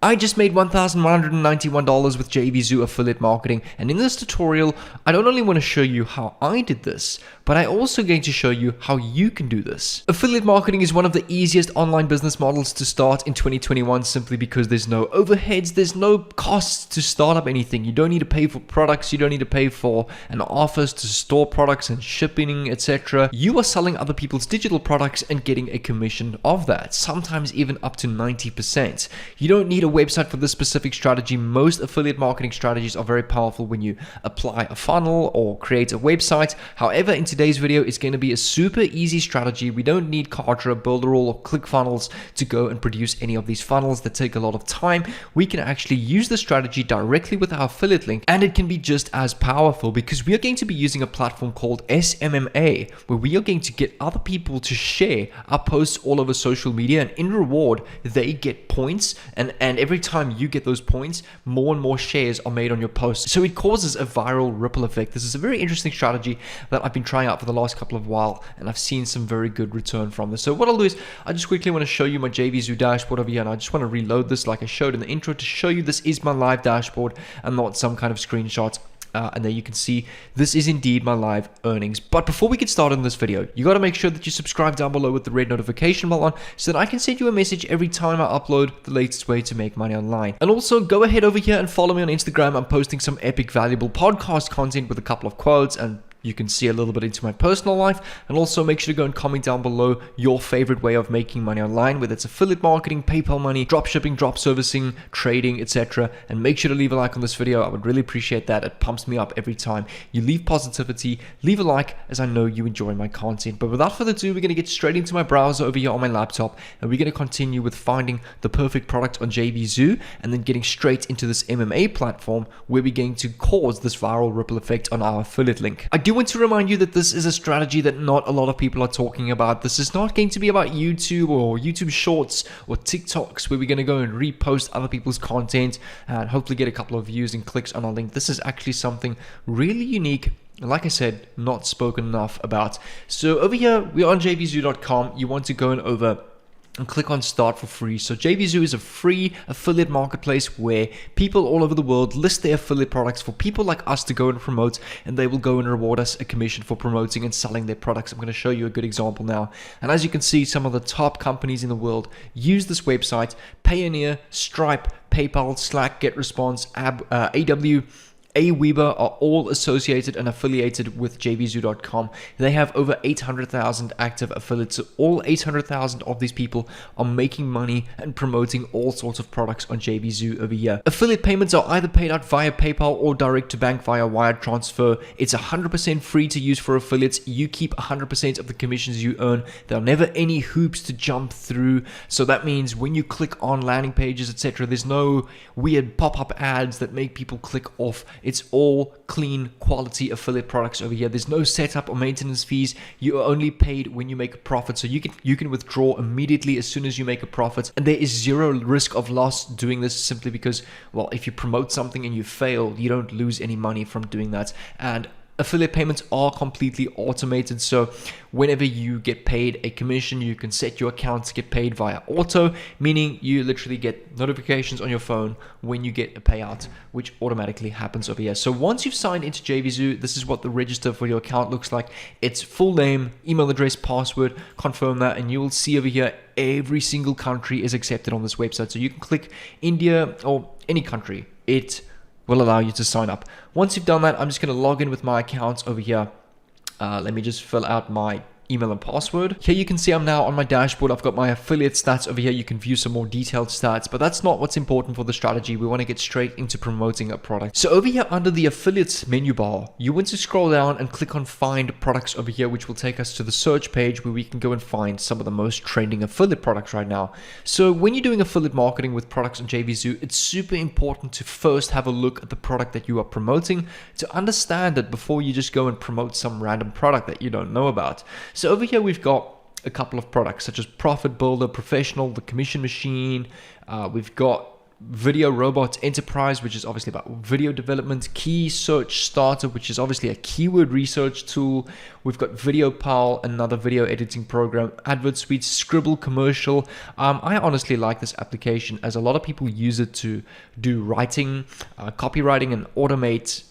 I just made $1,191 with Jvzoo affiliate marketing, and in this tutorial, I don't only want to show you how I did this, but I also going to show you how you can do this. Affiliate marketing is one of the easiest online business models to start in 2021 simply because there's no overheads, there's no costs to start up anything. You don't need to pay for products, you don't need to pay for an office to store products and shipping, etc. You are selling other people's digital products and getting a commission of that, sometimes even up to 90%. You don't need a website for this specific strategy. Most affiliate marketing strategies are very powerful when you apply a funnel or create a website. However, in today's video, it's going to be a super easy strategy. We don't need Kartra, Builderall, or ClickFunnels to go and produce any of these funnels that take a lot of time. We can actually use the strategy directly with our affiliate link, and it can be just as powerful because we are going to be using a platform called SMMA, where we are going to get other people to share our posts all over social media, and in reward, they get points, and every time you get those points, more and more shares are made on your post. So it causes a viral ripple effect. This is a very interesting strategy that I've been trying out for the last couple of while, and I've seen some very good return from this. So what I'll do is I just quickly want to show you my Jvzoo dashboard over here, and I just want to reload this like I showed in the intro to show you this is my live dashboard and not some kind of screenshot. And there you can see this is indeed my live earnings. But before we get started in this video, you got to make sure that you subscribe down below with the red notification bell on so that I can send you a message every time I upload the latest way to make money online. And also go ahead over here and follow me on Instagram. I'm posting some epic valuable podcast content with a couple of quotes, and you can see a little bit into my personal life. And also make sure to go and comment down below your favorite way of making money online, whether it's affiliate marketing, PayPal money, drop shipping, drop servicing, trading, etc. And make sure to leave a like on this video. I would really appreciate that. It pumps me up every time you leave positivity. Leave a like, as I know you enjoy my content. But without further ado, we're going to get straight into my browser over here on my laptop, and we're going to continue with finding the perfect product on Jvzoo, and then getting straight into this MMA platform where we're going to cause this viral ripple effect on our affiliate link. I do want to remind you that this is a strategy that not a lot of people are talking about. This is not going to be about YouTube or YouTube Shorts or TikToks where we're going to go and repost other people's content and hopefully get a couple of views and clicks on our link. This is actually something really unique, like I said, not spoken enough about. So over here, we're on jvzoo.com. You want to go and over and click on start for free. So Jvzoo is a free affiliate marketplace where people all over the world list their affiliate products for people like us to go and promote, and they will go and reward us a commission for promoting and selling their products. I'm going to show you a good example now. And as you can see, some of the top companies in the world use this website: Payoneer, Stripe, PayPal, Slack, GetResponse, Aweber are all associated and affiliated with Jvzoo.com. They have over 800,000 active affiliates. So all 800,000 of these people are making money and promoting all sorts of products on Jvzoo over here. Affiliate payments are either paid out via PayPal or direct to bank via wire transfer. It's 100% free to use for affiliates. You keep 100% of the commissions you earn. There are never any hoops to jump through. So that means when you click on landing pages, etc., there's no weird pop-up ads that make people click off. It's all clean quality affiliate products over here. There's no setup or maintenance fees. You are only paid when you make a profit. So you can withdraw immediately as soon as you make a profit. And there is zero risk of loss doing this, simply because, well, if you promote something and you fail, you don't lose any money from doing that. And affiliate payments are completely automated. So whenever you get paid a commission, you can set your account to get paid via auto, meaning you literally get notifications on your phone when you get a payout, which automatically happens over here. So once you've signed into Jvzoo, this is what the register for your account looks like. It's full name, email address, password, confirm that, and you will see over here every single country is accepted on this website. So you can click India or any country. It will allow you to sign up. Once you've done that, I'm just going to log in with my accounts over here. Let me just fill out my email and password. Here you can see I'm now on my dashboard. I've got my affiliate stats over here. You can view some more detailed stats, but that's not what's important for the strategy. We want to get straight into promoting a product. So over here under the affiliates menu bar, you want to scroll down and click on find products over here, which will take us to the search page where we can go and find some of the most trending affiliate products right now. So when you're doing affiliate marketing with products on Jvzoo, it's super important to first have a look at the product that you are promoting to understand it before you just go and promote some random product that you don't know about. So over here, we've got a couple of products such as Profit Builder, Professional, the Commission Machine. We've got Video Robot Enterprise, which is obviously about video development, Key Search Starter, which is obviously a keyword research tool. We've got Video Pal, another video editing program, Advert Suite, Scribble Commercial. I honestly like this application as a lot of people use it to do writing, copywriting, and automate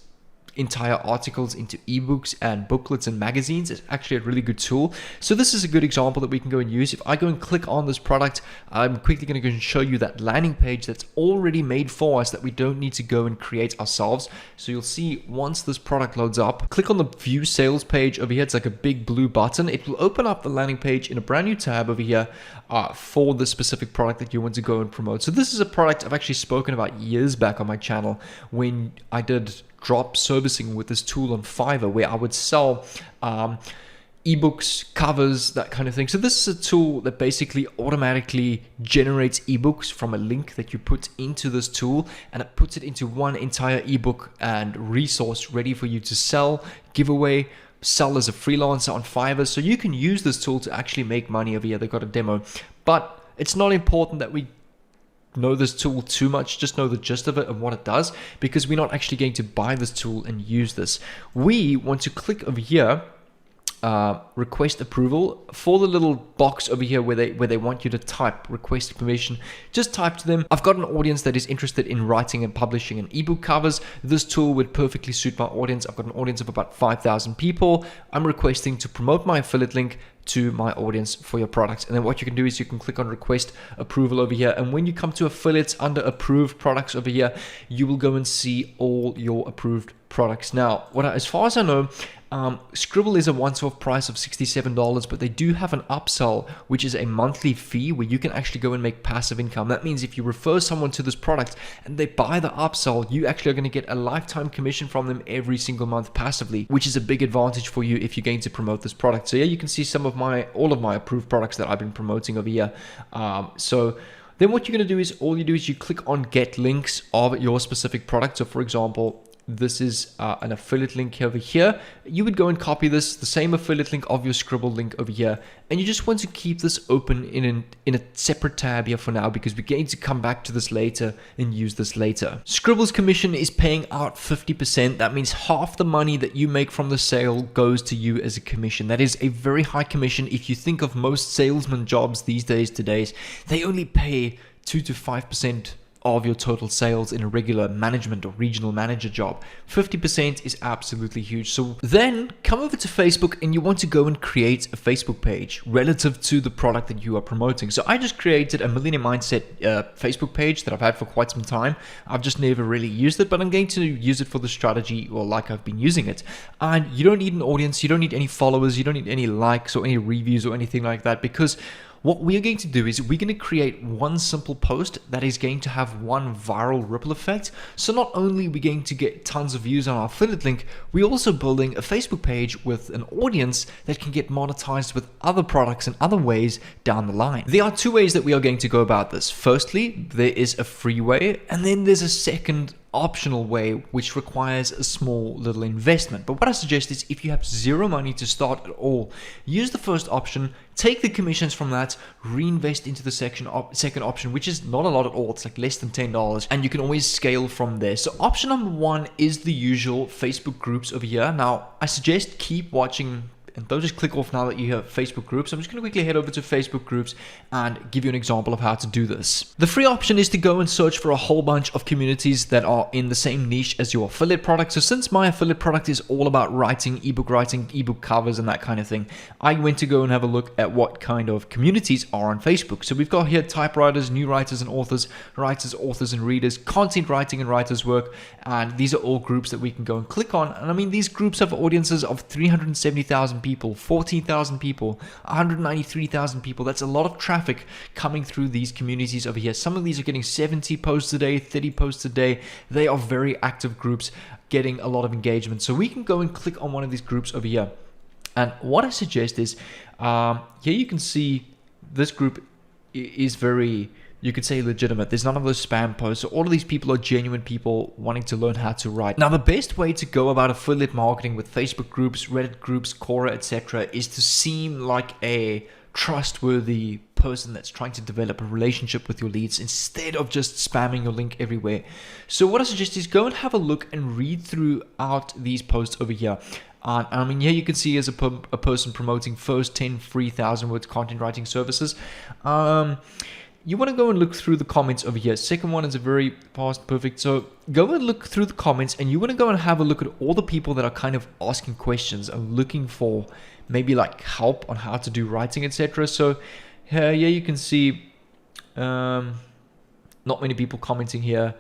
entire articles into ebooks and booklets and magazines. It's actually a really good tool. So this is a good example that we can go and use. If I go and click on this product, I'm quickly going to go and show you that landing page that's already made for us that we don't need to go and create ourselves. So you'll see once this product loads up, click on the view sales page over here. It's like a big blue button. It will open up the landing page in a brand new tab over here for the specific product that you want to go and promote. So this is a product I've actually spoken about years back on my channel when I did drop servicing with this tool on Fiverr, where I would sell ebooks, covers, that kind of thing. So this is a tool that basically automatically generates ebooks from a link that you put into this tool, and it puts it into one entire ebook and resource ready for you to sell, give away, sell as a freelancer on Fiverr. So you can use this tool to actually make money over here. They've got a demo, but it's not important that we know this tool too much. Just know the gist of it and what it does, because we're not actually going to buy this tool and use this. We want to click over here, request approval, for the little box over here where they want you to type request permission. Just type to them, I've got an audience that is interested in writing and publishing an ebook covers. This tool would perfectly suit my audience. I've got an audience of about 5,000 people. I'm requesting to promote my affiliate link to my audience for your products. And then what you can do is you can click on request approval over here, and when you come to affiliates under approved products over here, you will go and see all your approved products. Now, as far as I know, Scribble is a once-off price of $67, but they do have an upsell, which is a monthly fee where you can actually go and make passive income. That means if you refer someone to this product and they buy the upsell, you actually are going to get a lifetime commission from them every single month passively, which is a big advantage for you if you're going to promote this product. So yeah, you can see all of my approved products that I've been promoting over here. So then what you're going to do is all you do is you click on get links of your specific product. So for example, this is an affiliate link over here. You would go and copy this, the same affiliate link of your Scribble link over here, and you just want to keep this open in a separate tab here for now, because we're going to come back to this later and use this later. Scribble's commission is paying out 50%. That means half the money that you make from the sale goes to you as a commission. That is a very high commission. If you think of most salesman jobs these days, they only pay 2 to 5% of your total sales in a regular management or regional manager job. 50% is absolutely huge. So then come over to Facebook and you want to go and create a Facebook page relative to the product that you are promoting. So I just created a Millionaire Mindset Facebook page that I've had for quite some time. I've just never really used it, but I'm going to use it for the strategy, or like I've been using it. And you don't need an audience, you don't need any followers, you don't need any likes or any reviews or anything like that, because what we're going to do is we're going to create one simple post that is going to have one viral ripple effect. So not only are we going to get tons of views on our affiliate link, we're also building a Facebook page with an audience that can get monetized with other products and other ways down the line. There are two ways that we are going to go about this. Firstly, there is a free way, and then there's a second optional way, which requires a small little investment. But what I suggest is, if you have zero money to start at all, use the first option, take the commissions from that, reinvest into the second option, which is not a lot at all. It's like less than $10, and you can always scale from there. So option number one is the usual Facebook groups over here. Now, I suggest keep watching, and don't just click off now that you have Facebook groups. I'm just going to quickly head over to Facebook groups and give you an example of how to do this. The free option is to go and search for a whole bunch of communities that are in the same niche as your affiliate product. So since my affiliate product is all about writing, ebook covers and that kind of thing, I went to go and have a look at what kind of communities are on Facebook. So we've got here typewriters, new writers and authors, writers, authors and readers, content writing and writers work. And these are all groups that we can go and click on. And I mean, these groups have audiences of 370,000 people, 14,000 people, 193,000 people. That's a lot of traffic coming through these communities over here. Some of these are getting 70 posts a day, 30 posts a day. They are very active groups getting a lot of engagement. So we can go and click on one of these groups over here. And what I suggest is, here you can see this group is very, you could say, legitimate. There's none of those spam posts. So all of these people are genuine people wanting to learn how to write. Now, the best way to go about affiliate marketing with Facebook groups, Reddit groups, Quora, etc., is to seem like a trustworthy person that's trying to develop a relationship with your leads instead of just spamming your link everywhere. So what I suggest is go and have a look and read throughout these posts over here. I mean, here you can see as a person promoting first 10 free 1,000 words content writing services. You want to go and look through the comments over here. Second one is a very past perfect. So go and look through the comments, and you want to go and have a look at all the people that are kind of asking questions and looking for maybe like help on how to do writing, etc. So here you can see not many people commenting here.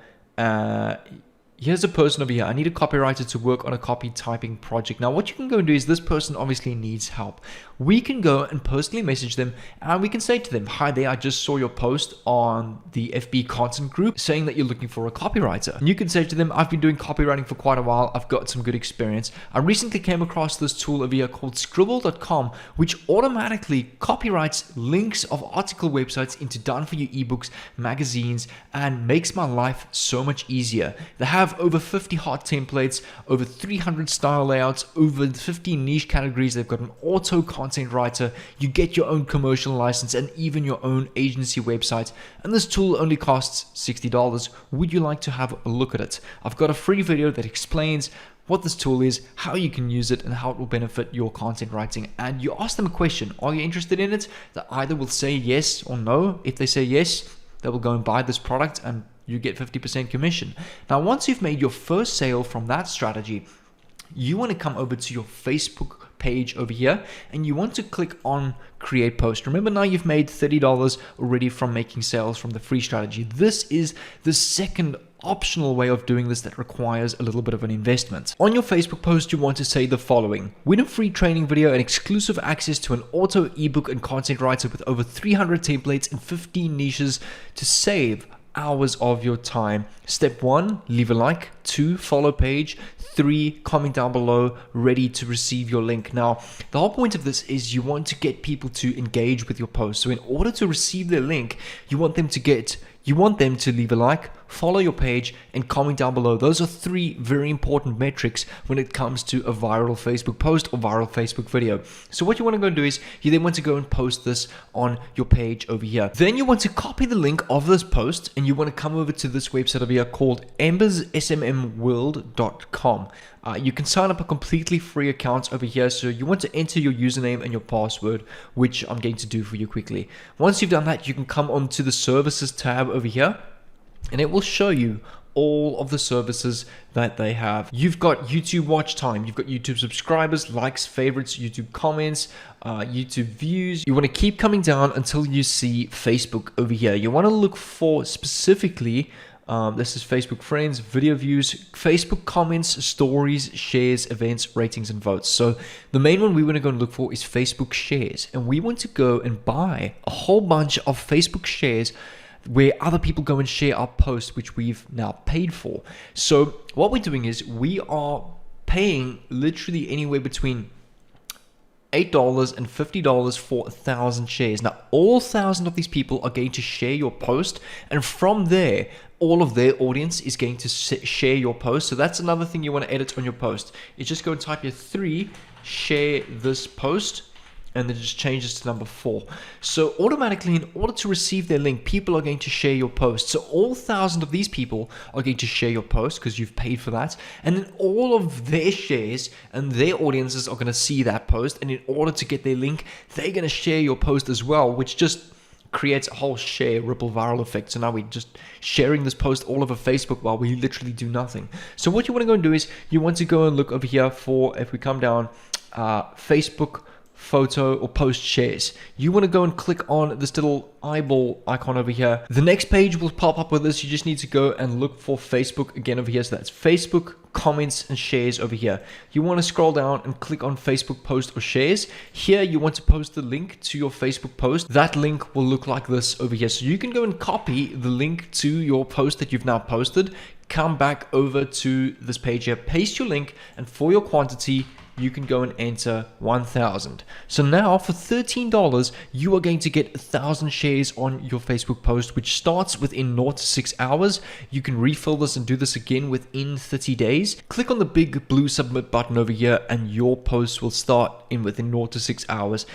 Here's a person over here. I need a copywriter to work on a copy typing project. Now, what you can go and do is this person obviously needs help. We can go and personally message them, and we can say to them, hi there, I just saw your post on the FB content group saying that you're looking for a copywriter. And you can say to them, I've been doing copywriting for quite a while. I've got some good experience. I recently came across this tool over here called Scribblecom, which automatically copyrights links of article websites into done-for-you ebooks, magazines, and makes my life so much easier. They have over 50 hot templates, over 300 style layouts, over 50 niche categories. They've got an auto content writer. You get your own commercial license and even your own agency website. And this tool only costs $60. Would you like to have a look at it? I've got a free video that explains what this tool is, how you can use it, and how it will benefit your content writing. And you ask them a question. Are you interested in it? They either will say yes or no. If they say yes, they will go and buy this product, and you get 50% commission. Now, once you've made your first sale from that strategy, you want to come over to your Facebook page over here, and you want to click on create post. Remember, now you've made $30 already from making sales from the free strategy. This is the second optional way of doing this that requires a little bit of an investment. On your Facebook post, you want to say the following: win a free training video and exclusive access to an auto ebook and content writer with over 300 templates and 15 niches to save hours of your time. Step 1, leave a like. 2, follow page. 3, comment down below, ready to receive your link. Now, the whole point of this is you want to get people to engage with your post. So in order to receive their link, you want them to leave a like, follow your page, and comment down below. Those are 3 very important metrics when it comes to a viral Facebook post or viral Facebook video. So what you want to go and do is you then want to go and post this on your page over here. Then you want to copy the link of this post, and you want to come over to this website over here called AmbersMMWorld.com. You can sign up a completely free account over here. So you want to enter your username and your password, which I'm going to do for you quickly. Once you've done that, you can come onto the services tab over here, and it will show you all of the services that they have. You've got YouTube watch time, you've got YouTube subscribers, likes, favorites, YouTube comments, YouTube views. You want to keep coming down until you see Facebook over here. You want to look for specifically this is Facebook friends, video views, Facebook comments, stories, shares, events, ratings, and votes. So the main one we want to go and look for is Facebook shares. And we want to go and buy a whole bunch of Facebook shares where other people go and share our post, which we've now paid for. So what we're doing is we are paying literally anywhere between $8 and $50 for 1,000 shares. Now, all 1,000 of these people are going to share your post, and from there, all of their audience is going to share your post. So that's another thing you want to edit on your post. You just go and type your 3, share this post, and then just change this to number 4. So automatically, in order to receive their link, people are going to share your post. So all 1,000 of these people are going to share your post because you've paid for that. And then all of their shares and their audiences are going to see that post. And in order to get their link, they're going to share your post as well, which just creates a whole share ripple viral effect. So now we're just sharing this post all over Facebook while we literally do nothing. So what you want to go and do is you want to go and look over here for, if we come down, Facebook photo or post shares. You want to go and click on this little eyeball icon over here. The next page will pop up with this. You just need to go and look for Facebook again over here. So that's Facebook comments and shares over here. You want to scroll down and click on Facebook post or shares. Here you want to post the link to your Facebook post. That link will look like this over here. So you can go and copy the link to your post that you've now posted, come back over to this page here, paste your link, and for your quantity, you can go and enter 1,000. So now for $13, you are going to get 1,000 shares on your Facebook post, which starts within 0 to 6 hours. You can refill this and do this again within 30 days. Click on the big blue submit button over here, and your post will start within 0 to 6 hours.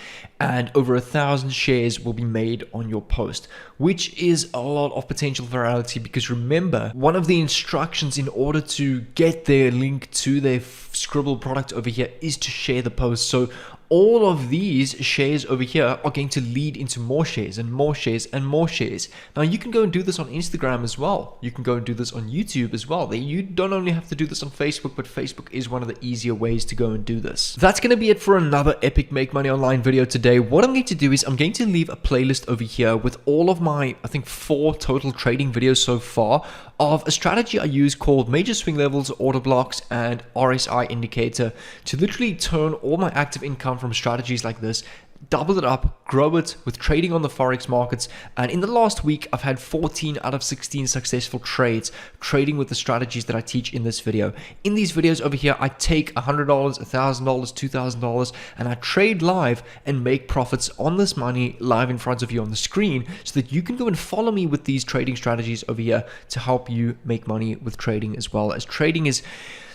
and over 1,000 shares will be made on your post, which is a lot of potential virality. Because remember, one of the instructions in order to get their link to their Scribble product over here is to share the post. So all of these shares over here are going to lead into more shares and more shares and more shares. Now you can go and do this on Instagram as well. You can go and do this on YouTube as well. You don't only have to do this on Facebook, but Facebook is one of the easier ways to go and do this. That's going to be it for another epic Make Money Online video today. What I'm going to do is I'm going to leave a playlist over here with all of my, I think 4 total trading videos so far of a strategy I use called Major Swing Levels, Order Blocks, and RSI Indicator to literally turn all my active income from strategies like this, double it up, grow it with trading on the Forex markets. And in the last week, I've had 14 out of 16 successful trades trading with the strategies that I teach in this video. In these videos over here, I take $100, $1,000, $2,000, and I trade live and make profits on this money live in front of you on the screen so that you can go and follow me with these trading strategies over here to help you make money with trading, as well as trading is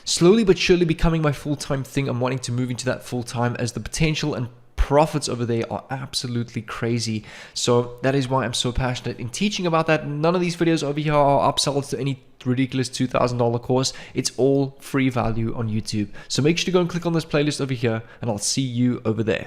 slowly but surely becoming my full-time thing. I'm wanting to move into that full-time as the potential and profits over there are absolutely crazy. So that is why I'm so passionate in teaching about that. None of these videos over here are upsells to any ridiculous $2,000 course. It's all free value on YouTube. So make sure to go and click on this playlist over here, and I'll see you over there.